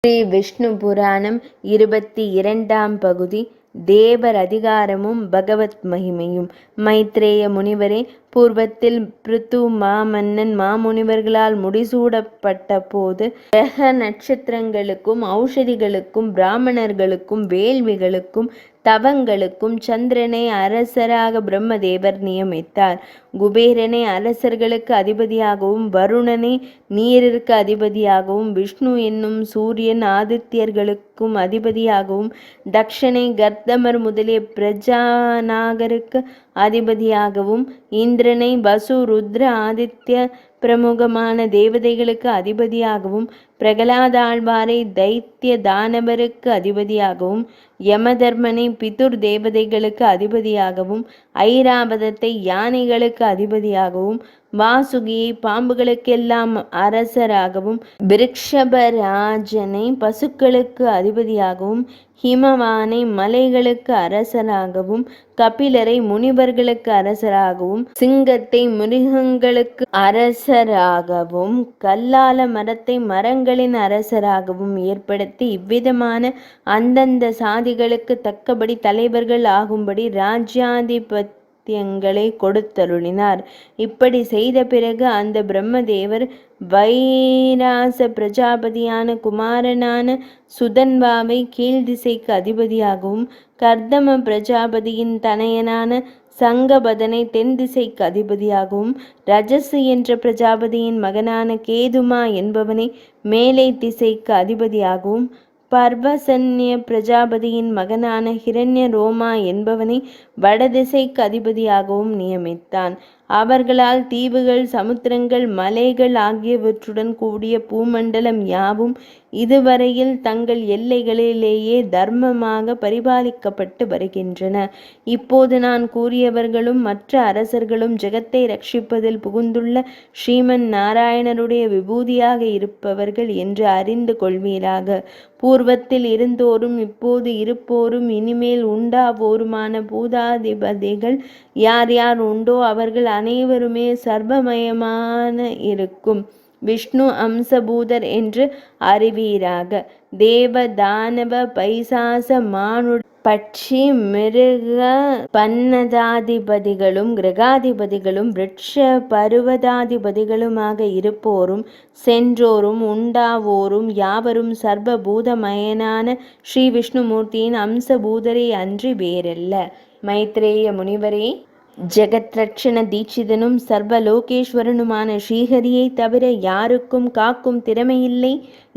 ஸ்ரீ விஷ்ணு புராணம் 22ஆம் பகுதி. தேவர் அதிகாரமும் பகவத் மகிமையும். மைத்ரேய முனிவரே, பூர்வத்தில் பிருத்து மாமன்னன் மாமுனிவர்களால் முடிசூடப்பட்ட போது கிரக நட்சத்திரங்களுக்கும் ஔஷதிகளுக்கும் பிராமணர்களுக்கும் வேள்விகளுக்கும் தவங்களுக்கும் சந்திரனை அரசராக பிரம்மதேவர் நியமித்தார். குபேரனை அரசர்களுக்கு அதிபதியாகவும் வருணனை நீரிற்கு அதிபதியாகவும் விஷ்ணு என்னும் சூரியன் ஆதித்யர்களுக்கும் அதிபதியாகவும் தக்ஷனை கர்தமர் முதலிய பிரஜாநாகருக்கு அதிபதியாகவும் இந்திரனை வசு ருத்ர ஆதித்ய பிரமுகமான தேவதைகளுக்கு அதிபதியாகவும் பிரகலாதாழ்வாரை தைத்திய தானவருக்கு அதிபதியாகவும் யமதர்மனை பிதுர் தேவதைகளுக்கு அதிபதியாகவும் ஐராவதத்தை யானைகளுக்கு அதிபதியாகவும் வாசுகியை பாம்புகளுக்கெல்லாம் அரசராகவும் விருக்ஷபராஜனை பசுக்களுக்கு அதிபதியாகவும் ஹிமவானை மலைகளுக்கு அரசராகவும் கபிலரை முனிவர்களுக்கு அரசராகவும் சிங்கத்தை மிருகங்களுக்கு அரசராகவும் கல்லால மரத்தை மரங்களின் அரசராகவும் ஏற்படுத்தி இவ்விதமான அந்தந்த சாதிகளுக்கு தக்கபடி தலைவர்கள் ஆகும்படி ராஜ்யாதிபத்தியங்களை கொடுத்தருளினார். இப்படி செய்த பிறகு அந்த பிரம்மதேவர் வைராச பிரஜாபதியான குமாரனான சுதன்வாவை கீழ் திசைக்கு அதிபதியாகவும் கர்தம பிரஜாபதியின் தனையனான சங்கபதனை தென் திசைக்கு அதிபதியாகவும் ரஜசு என்ற பிரஜாபதியின் மகனான கேதுமா என்பவனை மேலை திசைக்கு அதிபதியாகவும் பர்வசன்ய பிரஜாபதியின் மகனான ஹிரண்ய ரோமா என்பவனை வடதிசைக்கு அதிபதியாகவும் நியமித்தான். அவர்களால் தீவுகள், சமுத்திரங்கள், மலைகள் ஆகியவற்றுடன் கூடிய பூமண்டலம் யாவும் இதுவரையில் தங்கள் எல்லைகளிலேயே தர்மமாக பரிபாலிக்கப்பட்டு வருகின்றன. இப்போது நான் கூறியவர்களும் மற்ற அரசர்களும் ஜெகத்தை ரட்சிப்பதில் புகுந்துள்ள ஸ்ரீமன் நாராயணருடைய விபூதியாக இருப்பவர்கள் என்று அறிந்து கொள்வீராக. பூர்வத்தில் இருந்தோரும் இப்போது இருப்போரும் இனிமேல் உண்டாவோருமான பூதாதிபதிகள் யார் யார் உண்டோ அவர்கள் அனைவருமே சர்வமயமான இருக்கும் விஷ்ணு அம்சபூதர் என்று அறிவீராக. தேவ தானவ பைசாச மானு பட்சி மிருக பன்னதாதிபதிகளும் கிரகாதிபதிகளும் விருட்ச பருவதாதிபதிகளுமாக இருப்போரும் சென்றோரும் உண்டாவோரும் யாவரும் சர்வபூதமயனான ஸ்ரீ விஷ்ணுமூர்த்தியின் அம்சபூதரை அன்றி வேறல்ல. மைத்ரேய முனிவரே, ஜெகத்ரட்சண தீட்சிதனும் சர்வலோகேஸ்வரனுமான ஸ்ரீஹரியை தவிர யாருக்கும் காக்கும் திறமையில்லை.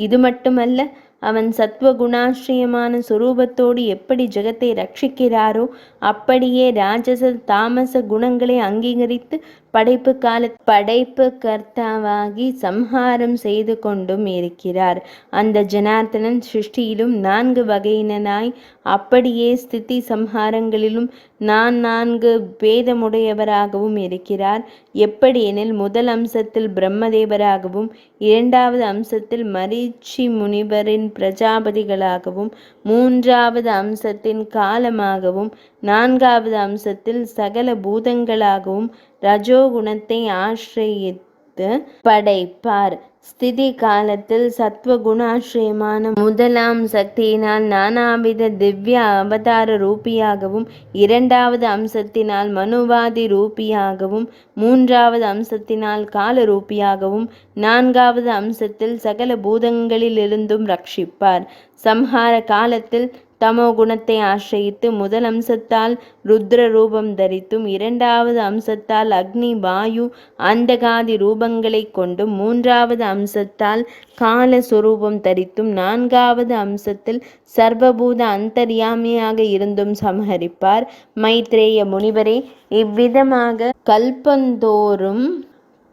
இது மட்டுமல்ல, அவன் சத்வகுணாஸ்ரயமான சுரூபத்தோடு எப்படி ஜெகத்தை ரட்சிக்கிறாரோ அப்படியே ராஜச தாமச குணங்களை அங்கீகரித்து படைப்பு கர்த்தாவாகி சம்ஹாரம் செய்து கொண்டும் இருக்கிறார். அந்த ஜனார்த்தனன் சிருஷ்டியிலும் 4 வகையினனாய் அப்படியே ஸ்திதி சம்ஹாரங்களிலும் 4 பேதமுடையவராகவும் இருக்கிறார். எப்படியெனில் முதல் அம்சத்தில் பிரம்மதேவராகவும் 2வது அம்சத்தில் மரீச்சி முனிவரின் பிரஜாபதிகளாகவும் 3வது அம்சத்தின் காலமாகவும் 4வது அம்சத்தில் சகல பூதங்களாகவும் ரஜோகுணத்தை ஆசிரியித்து படைப்பார். ஸ்திதி காலத்தில் சத்வகுணாசிரியமான முதலாம் சக்தியினால் நானாவித திவ்ய அவதார ரூபியாகவும் 2வது அம்சத்தினால் மனுவாதி ரூபியாகவும் 3வது அம்சத்தினால் கால ரூபியாகவும் 4வது அம்சத்தில் சகல பூதங்களிலிருந்தும் ரட்சிப்பார். சம்ஹார காலத்தில் தமோ குணத்தை ஆசிரியித்து முதல் அம்சத்தால் ருத்ர ரூபம் தரித்தும் 2வது அம்சத்தால் அக்னி வாயு அந்தகாதி ரூபங்களை கொண்டும் 3வது அம்சத்தால் கால சுரூபம் தரித்தும் 4வது அம்சத்தில் சர்வபூத அந்தர்யாமியாக இருந்தும் சம்ஹரிப்பார். மைத்ரேய முனிவரே, இவ்விதமாக கல்பந்தோறும்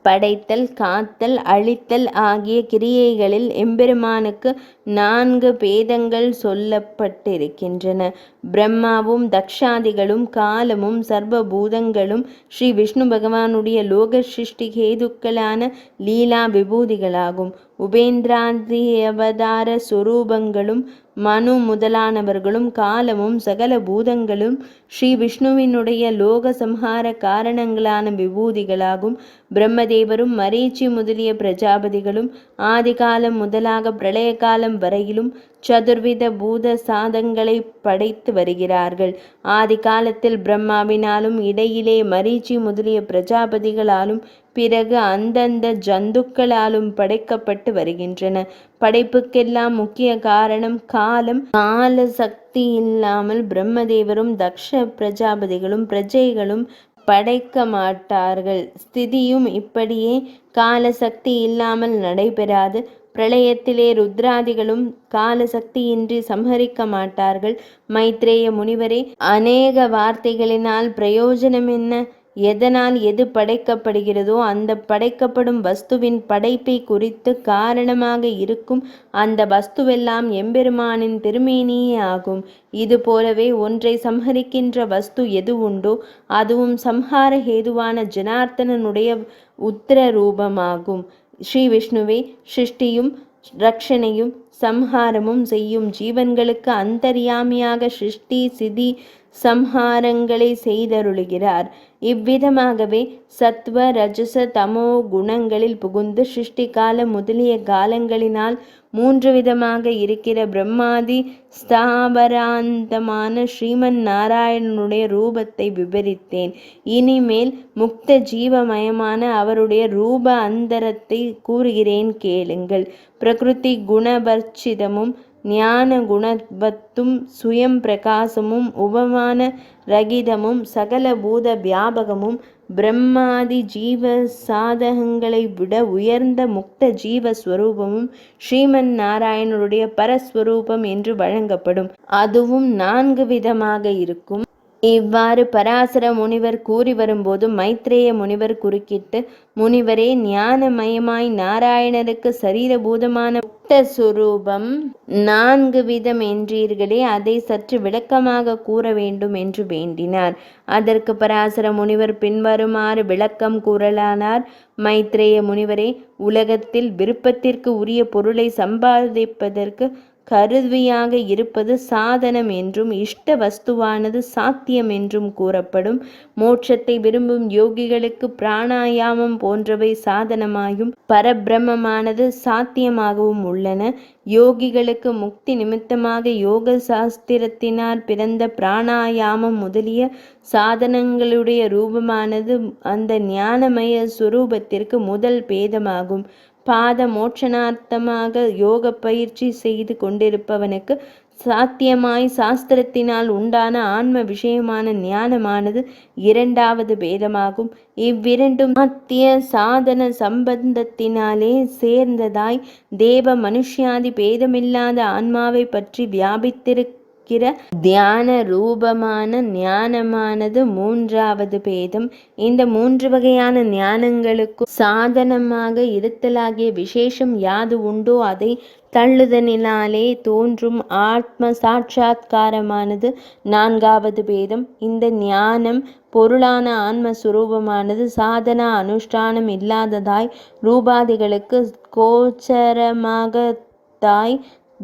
படைத்தல், காத்தல், அழித்தல் ஆகிய கிரியைகளில் எம்பெருமானுக்கு 4 பேதங்கள் சொல்லப்பட்டிருக்கின்றன. பிரம்மாவும் தக்ஷாதிகளும் காலமும் சர்வபூதங்களும் ஸ்ரீ விஷ்ணு பகவானுடைய லோக சிருஷ்டி ஹேதுக்களான லீலா விபூதிகளாகும். உபேந்திராதி அவதார சுரூபங்களும் மனு முதலானவர்களும் காலமும் சகல பூதங்களும் ஸ்ரீ விஷ்ணுவினுடைய லோக சம்ஹார காரணங்களான விபூதிகளாகும். பிரம்மதேவரும் மரீச்சி முதலிய பிரஜாபதிகளும் ஆதிகாலம் முதலாக பிரளய காலம் காலம் வரையிலும் சதுர்வித பூத சாதங்களை படைத்து வருகிறார்கள். ஆதி காலத்தில் பிரம்மாவினாலும், இடையிலே மரீச்சி முதலிய பிரஜாபதிகளாலும், பிறகு அந்தந்த ஜந்துக்களாலும் படைக்கப்பட்டு வருகின்றன. படைப்புக்கெல்லாம் முக்கிய காரணம் காலம். கால சக்தி இல்லாமல் பிரம்மதேவரும் தக்ஷ பிரஜாபதிகளும் பிரஜைகளும் படைக்க மாட்டார்கள். ஸ்திதியும் இப்படியே காலசக்தி இல்லாமல் நடைபெறாது. பிரளயத்திலே ருத்ராதிகளும் காலசக்தியின்றி சம்ஹரிக்க மாட்டார்கள். மைத்ரேய முனிவரே, அநேக வார்த்தைகளினால் பிரயோஜனம் என்ன? எதனால் எது படைக்கப்படுகிறதோ அந்த படைக்கப்படும் வஸ்துவின் படைப்பை குறித்து காரணமாக இருக்கும் அந்த வஸ்துவெல்லாம் எம்பெருமானின் திருமேனியே ஆகும். இது போலவே ஒன்றை சம்ஹரிக்கின்ற வஸ்து எது உண்டோ அதுவும் சம்ஹார ஹேதுவான ஜனார்த்தனனுடைய உத்தர ரூபமாகும். ஸ்ரீ விஷ்ணுவே சிருஷ்டியும் ரக்ஷணையும் சம்ஹாரமும் செய்யும் ஜீவன்களுக்கு அந்தர்யாமியாக சிருஷ்டி சிதி சம்ஹாரங்களை செய்தருளுகிறார். இவ்விதமாகவே சத்வ ரஜச தமோ குணங்களில் புகுந்து சிருஷ்டி காலம் முதலிய காலங்களினால் 3 விதமாக இருக்கிற பிரம்மாதி ஸ்தாவராந்தமான ஸ்ரீமன் நாராயணனுடைய ரூபத்தை விவரித்தேன். இனிமேல் முக்த ஜீவமயமான அவருடைய ரூப அந்தரத்தை கூறுகிறேன், கேளுங்கள். பிரகிருதி குணவர்ச்சிதமும் ஞான குணவத்தும் சுயம் பிரகாசமும் உபமான ரகிதமும் சகல பூத வியாபகமும் பிரம்மாதி ஜீவ சாதகங்களை விட உயர்ந்த முக்த ஜீவஸ்வரூபமும் ஸ்ரீமன் நாராயணனுடைய பரஸ்வரூபம் என்று வழங்கப்படும். அதுவும் 4 விதமாக இருக்கும். இவ்வாறு பராசர முனிவர் கூறி வரும்போது மைத்ரேய முனிவர் குறுக்கிட்டு, முனிவரே, ஞானமயமாய் நாராயணருக்கு சரீரபூதமான முக்த சுரூபம் 4 விதம் என்றீர்களே, அதை சற்று விளக்கமாக கூற வேண்டும் என்று வேண்டினார். அதற்கு பராசர முனிவர் பின்வருமாறு விளக்கம் கூறலானார். மைத்ரேய முனிவரே, உலகத்தில் விருப்பத்திற்கு உரிய பொருளை சம்பாதிப்பதற்கு கருவியாக இருப்பது சாதனம் என்றும், இஷ்ட வஸ்துவானது சாத்தியம் என்றும் கூறப்படும். மோட்சத்தை விரும்பும் யோகிகளுக்கு பிராணாயாமம் போன்றவை சாதனமாயும் பரபிரம்மமானது சாத்தியமாகவும் உள்ளன. யோகிகளுக்கு முக்தி நிமித்தமாக யோக சாஸ்திரத்தினால் பிறந்த பிராணாயாமம் முதலிய சாதனங்களுடைய ரூபமானது அந்த ஞானமய சுரூபத்திற்கு முதல் பேதமாகும். பாத மோட்சணார்த்தமாக யோக பயிற்சி செய்து கொண்டிருப்பவனுக்கு சாத்தியமாய் சாஸ்திரத்தினால் உண்டான ஆன்ம விஷயமான ஞானமானது 2வது பேதமாகும். இவ்விரண்டும் சாத்திய சாதன சம்பந்தத்தினாலே சேர்ந்ததாய் தேவ மனுஷ்யாதி பேதமில்லாத ஆன்மாவை பற்றி வியாபித்திருக்கிற தியான ரூபமான ஞானமானது 3வது பேதம். இந்த 3 வகையான ஞானங்களுக்கு சாதனமாக இருத்தலாகிய விசேஷம் யாது உண்டோ அதை தள்ளுதலினாலே தோன்றும் ஆத்ம சாட்சாத்காரமானது 4வது பேதம். இந்த ஞானம் பொருளான ஆன்மஸ்வரூபமானது சாதனா அனுஷ்டானம் இல்லாததாய் ரூபாதிகளுக்கு கோச்சரமாகத்தாய்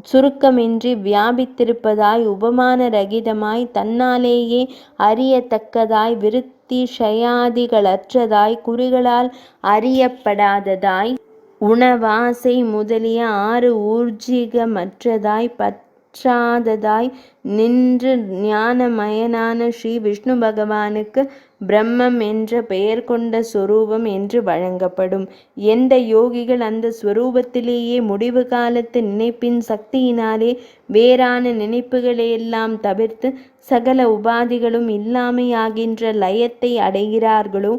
சுருக்கமின்றி வியாபித்திருப்பதாய் உபமான ரகிதமாய் தன்னாலேயே அறியத்தக்கதாய் விருத்தி ஷயாதிகளற்றதாய் குறிகளால் அறியப்படாததாய் உணவாசை முதலிய 6 ஊர்ஜிகமற்றதாய் பற்றாததாய் நின்று ஞானமயனான ஸ்ரீ விஷ்ணு பகவானுக்கு பிரம்மம் என்ற பெயர் கொண்ட ஸ்வரூபம் என்று வழங்கப்படும். எந்த யோகிகள் அந்த ஸ்வரூபத்திலேயே முடிவு காலத்து நினைப்பின் சக்தியினாலே வேறான நினைப்புகளையெல்லாம் தவிர்த்து சகல உபாதிகளும் இல்லாமையாகின்ற லயத்தை அடைகிறார்களோ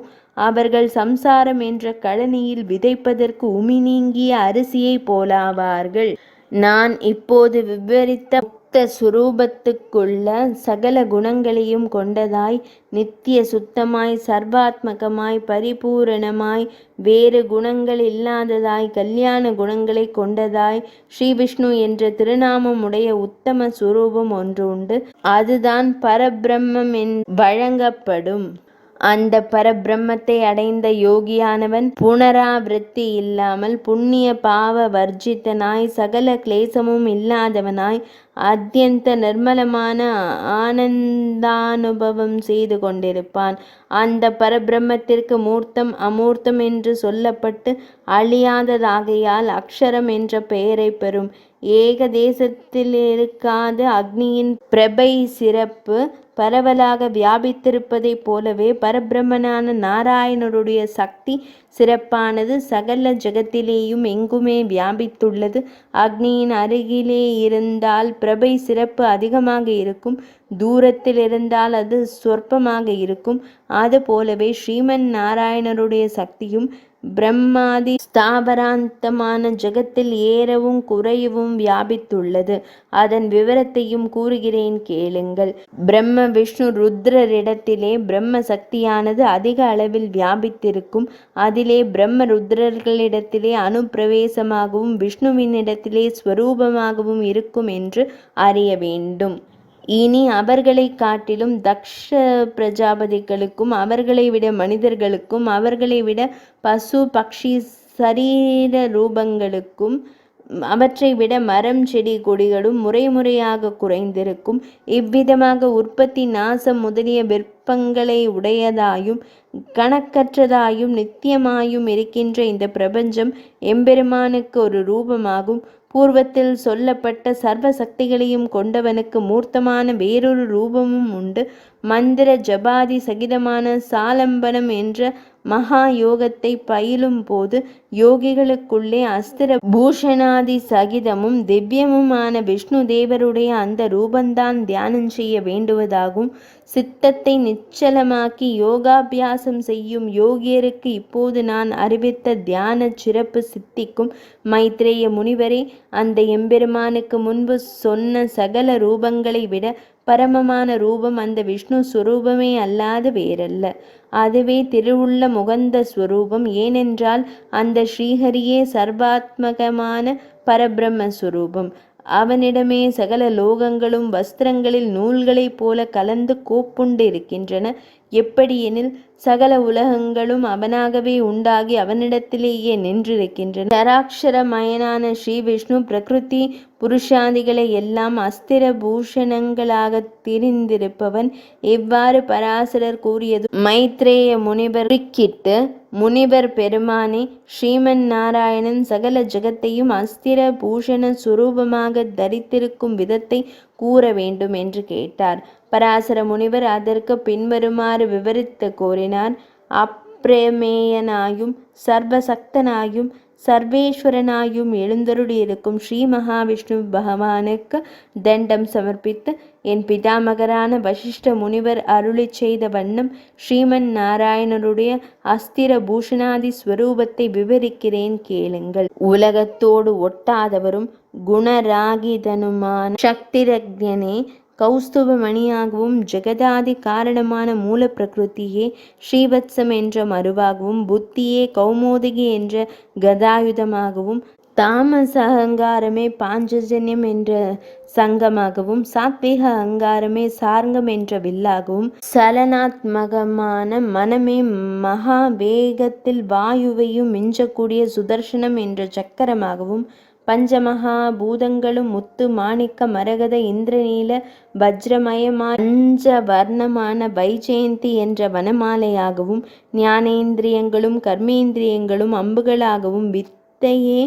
அவர்கள் சம்சாரம் என்ற கழனியில் விதைப்பதற்கு உமி நீங்கிய அரிசியை போலாவார்கள். நான் இப்போது விவரித்த முக்த சுரூபத்துக்குள்ள சகல குணங்களையும் கொண்டதாய் நித்திய சுத்தமாய் சர்வாத்மகமாய் பரிபூரணமாய் வேறு குணங்கள் இல்லாததாய் கல்யாண குணங்களை கொண்டதாய் ஸ்ரீ விஷ்ணு என்ற திருநாமம் உடைய உத்தம சுரூபம் ஒன்று உண்டு. அதுதான் பரபிரம்மம் வழங்கப்படும். அந்த பரபிரம்மத்தை அடைந்த யோகியானவன் புனராவிருத்தி இல்லாமல் புண்ணிய பாவ வர்ஜித்தனாய் சகல கிளேசமும் இல்லாதவனாய் அத்யந்த நிர்மலமான ஆனந்தானுபவம் செய்து கொண்டிருப்பான். அந்த பரபிரம்மத்திற்கு மூர்த்தம் அமூர்த்தம் என்று சொல்லப்பட்டு அழியாததாகையால் அக்ஷரம் என்ற பெயரை பெறும். ஏகதேசத்திலிருக்காத அக்னியின் பிரபை சிறப்பு பரவலாக வியாபித்திருப்பதைப் போலவே பரபிரம்மனான நாராயணருடைய சக்தி சிறப்பானது சகல ஜகத்திலேயும் எங்குமே வியாபித்துள்ளது. அக்னியின் அருகிலே இருந்தால் பிரபை சிறப்பு அதிகமாக இருக்கும், தூரத்தில் இருந்தால் அது சொற்பமாக இருக்கும். அதுபோலவே ஸ்ரீமன் நாராயணருடைய சக்தியும் பிரம்மாதி ஸ்தாபராந்தமான ஜகத்தில் ஏறவும் குறையவும் வியாபித்துள்ளது. அதன் விவரத்தையும் கூறுகிறேன் கேளுங்கள். பிரம்ம விஷ்ணு ருத்ரரிடத்திலே பிரம்ம சக்தியானது அதிக அளவில் வியாபித்திருக்கும். அதிலே பிரம்ம ருத்ரர்களிடத்திலே அனுப்பிரவேசமாகவும் விஷ்ணுவினிடத்திலே ஸ்வரூபமாகவும் இருக்கும் என்று அறிய வேண்டும். இனி அவர்களை காட்டிலும் தக்ஷ பிரஜாபதிகளுக்கும் அவர்களை விட மனிதர்களுக்கும் அவர்களை விட பசு பக்ஷி சரீர ரூபங்களுக்கும் அவற்றை விட மரம் செடி கொடிகளும் முறையாக குறைந்திருக்கும். இவ்விதமாக உற்பத்தி நாசம் முதலிய விருப்பங்களை உடையதாயும் கணக்கற்றதாயும் நித்தியமாயும் இருக்கின்ற இந்த பிரபஞ்சம் எம்பெருமானுக்கு ஒரு ரூபமாகும். பூர்வத்தில் சொல்லப்பட்ட சர்வ சக்திகளையும் கொண்டவனுக்கு மூர்த்தமான வேறொரு ரூபமும் உண்டு. மந்திர ஜபாதி சகிதமான சாலம்பனம் என்ற மகா யோகத்தை பயிலும் போது யோகிகளுக்குள்ளே அஸ்திர பூஷணாதி சகிதமும் திவ்யமுமான விஷ்ணு தேவருடைய அந்த ரூபந்தான் தியானம் செய்ய வேண்டுவதாகும். சித்தத்தை நிச்சலமாக்கி யோகாபியாசம் செய்யும் யோகியருக்கு இப்போது நான் அறிவித்த தியான சிறப்பு சித்திக்கும். மைத்ரேய முனிவரே, அந்த எம்பெருமானுக்கு முன்பு சொன்ன சகல ரூபங்களை விட பரமமான ரூபம் அந்த விஷ்ணு ஸ்வரூபமே அல்லாது வேறல்ல. அதுவே திருவுள்ள முகந்த ஸ்வரூபம். ஏனென்றால் அந்த ஸ்ரீஹரியே சர்வாத்மகமான பரபிரம்மஸ்வரூபம். அவனிடமே சகல லோகங்களும் வஸ்திரங்களில் நூல்களைப் போல கலந்து கோப்புண்டு இருக்கின்றன. எப்படியெனில் சகல உலகங்களும் அவனாகவே உண்டாகி அவனிடத்திலேயே நின்றிருக்கின்றன. சராட்சரமயனான ஸ்ரீ விஷ்ணு பிரகிருதி புருஷாதிகளை எல்லாம் அஸ்திர பூஷணங்களாக திரிந்திருப்பவன். இவ்வாறு பராசரர் கூறியது மைத்ரேய முனிவர் குறுக்கிட்டு, முனிவர் பெருமானே, ஸ்ரீமன் நாராயணன் சகல ஜகத்தையும் அஸ்திர பூஷண சுரூபமாக தரித்திருக்கும் விதத்தை கூற வேண்டும் என்று கேட்டார். பராசர முனிவர் அதற்கு பின்வருமாறு விவரித்து கூறினார். அப்பிரமேயனாயும் சர்வசக்தனாயும் சர்வேஸ்வரனாயும் எழுந்தருளியிருக்கும் ஸ்ரீ மகாவிஷ்ணு பகவானுக்கு தண்டம் சமர்ப்பித்து என் பிதாமகரான வசிஷ்ட முனிவர் அருளி செய்த வண்ணம் ஸ்ரீமன் நாராயணருடைய அஸ்திர பூஷணாதி ஸ்வரூபத்தை விவரிக்கிறேன் கேளுங்கள். உலகத்தோடு ஒட்டாதவரும் குணராகிதனுமான சக்திரஜனே, கௌஸ்துப மணியாகவும் ஜெகதாதி காரணமான மூல பிரகிருதியே ஸ்ரீவத்சம் என்ற மருவாகவும் புத்தியே கௌமோதகி என்ற கதாயுதமாகவும் தாமச அகங்காரமே பாஞ்சஜன்யம் என்ற சங்கமாகவும் சாத்விக அகங்காரமே சார்ங்கம் என்ற வில்லாகவும் சலனாத்மகமான மனமே மகா வேகத்தில் வாயுவையும் மிஞ்சக்கூடிய சுதர்சனம் என்ற சக்கரமாகவும் பஞ்சமகா பூதங்களும் முத்து மாணிக்க மரகத இந்திரநீல வஜ்ரமயமான பஞ்சவர்ணமான வைஜெயந்தி என்ற வனமாலையாகவும் ஞானேந்திரியங்களும் கர்மேந்திரியங்களும் அம்புகளாகவும் வித்தையே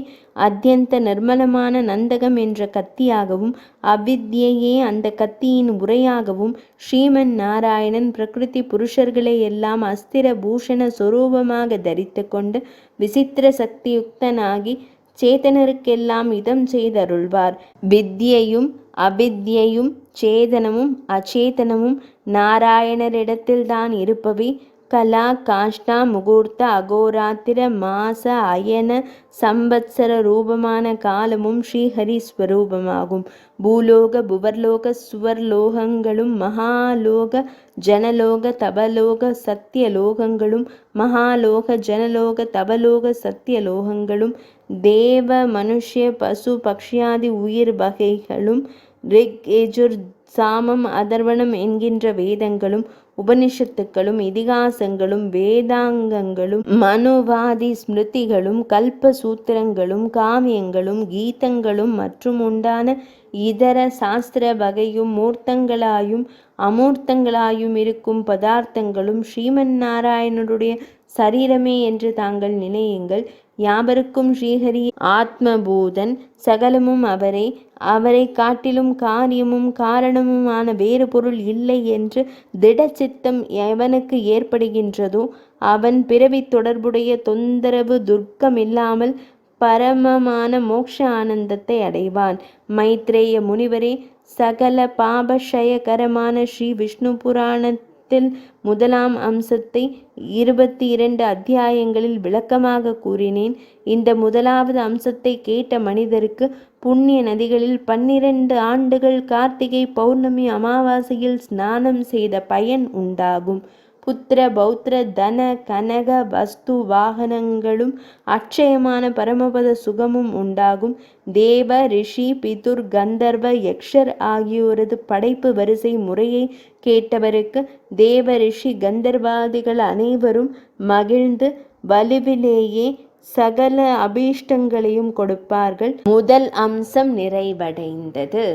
அத்தியந்த நிர்மலமான நந்தகம் என்ற கத்தியாகவும் அவித்யையே அந்த கத்தியின் உரையாகவும் ஸ்ரீமன் நாராயணன் பிரகிருதி புருஷர்களை எல்லாம் அஸ்திர பூஷண சொரூபமாக தரித்து கொண்டு விசித்திர சக்தியுக்தனாகி சேதனருக்கெல்லாம் இதம் செய்தருள்வார். வித்யையும் அவித்யையும் சேதனமும் அச்சேதனமும் நாராயணரிடத்தில்தான் இருப்பவை. கலா காஷ்டா முகூர்த்த அகோராத்திர மாச அயன சம்பத்சர ரூபமான காலமும் ஸ்ரீஹரி ஸ்வரூபமாகும். பூலோக புவர்லோக சுவர்லோகங்களும் மகாலோக ஜனலோக தபலோக சத்தியலோகங்களும் மகாலோக ஜனலோக தபலோக சத்தியலோகங்களும் தேவ மனுஷ்ய பசு பக்ஷியாதி உயிர் வகைகளும் ரிக் யஜுர் சாமம் அதர்வணம் என்கின்ற வேதங்களும் உபனிஷத்துக்களும் இதிகாசங்களும் வேதாங்கங்களும் மனுவாதி ஸ்மிருதிகளும் கல்ப சூத்திரங்களும் காவியங்களும் கீதங்களும் மற்றும் உண்டான இதர சாஸ்திர வகையும் மூர்த்தங்களாயும் அமூர்த்தங்களாயும் இருக்கும் பதார்த்தங்களும் ஸ்ரீமன் நாராயணனுடைய சரீரமே என்று தாங்கள் நினையுங்கள். யாவருக்கும் ஸ்ரீஹரி ஆத்மபூதன், சகலமும் அவரே, அவரை காட்டிலும் காரியமும் காரணமுமான வேறு பொருள் இல்லை என்று திடச்சித்தம் எவனுக்கு ஏற்படுகின்றதோ அவன் பிறவி தொடர்புடைய தொந்தரவு துர்க்கமில்லாமல் பரமமான மோட்ச ஆனந்தத்தை அடைவான். மைத்ரேய முனிவரே, சகல பாபஷயகரமான ஸ்ரீ விஷ்ணு புராணத்தில் முதலாம் அம்சத்தை 22 அத்தியாயங்களில் விளக்கமாக கூறினேன். இந்த முதலாவது அம்சத்தை கேட்ட மனிதருக்கு புண்ணிய நதிகளில் 12 ஆண்டுகள் கார்த்திகை பௌர்ணமி அமாவாசையில் ஸ்நானம் செய்த பயன் உண்டாகும். புத்திர பௌத்திர தன கனக வஸ்து வாகனங்களும் அட்சயமான பரமபத சுகமும் உண்டாகும். தேவ ரிஷி பிதுர் கந்தர்வ யக்ஷர் ஆகியோரது படைப்பு வரிசை முறையை கேட்டவருக்கு தேவ ரிஷி கந்தர்வாதிகள் அனைவரும் மகிழ்ந்து வலுவிலேயே சகல அபீஷ்டங்களையும் கொடுப்பார்கள். முதல் அம்சம் நிறைவடைந்தது.